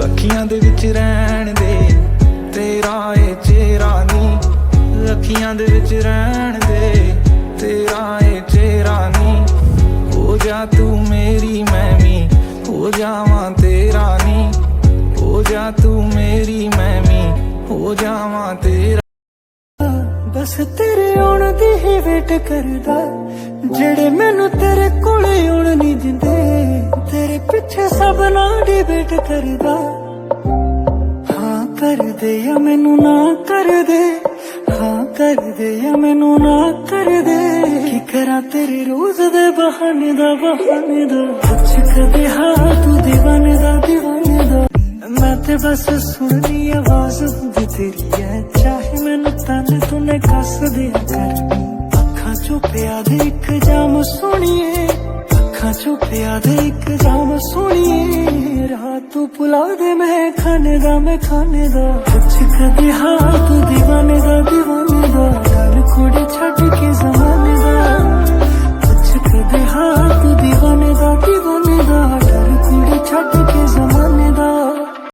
ਅੱਖੀਆਂ ਦੇ ਵਿੱਚ ਰਹਿਣ ਦੇ तेरा ए चेहरा नी, अखियां दे विच रहन दे तेरा ए चेहरा नी। हो जा तू मेरी मैं भी हो जावां तेरा नी, हो जा तू मेरी मैं भी हो जावां तेरा। बस तेरे आउण दी ही वेट करदा, जेड़े मैनू तेरे कोले आउण नहीं दिंदे, तेरे पिछे सब ना डिबेट करदा। कर दे या मैनू ना कर दे, हाँ कर दे या मैनू ना कर दे। की करा तेरे रोज दे बहाने दा कुछ कदे हाँ तू दीवाने दा मैं ते बस सुननी आवाज हुंदी तेरी है, चाहे मैनू तन तूने कस दिया कर। अखां चों पिया दे इक जाम सोहणीए, अखां चों पिया दे इक जाम सोहणीए। रात तू पुला दे मैं खाने दा कुछ कदे हाँ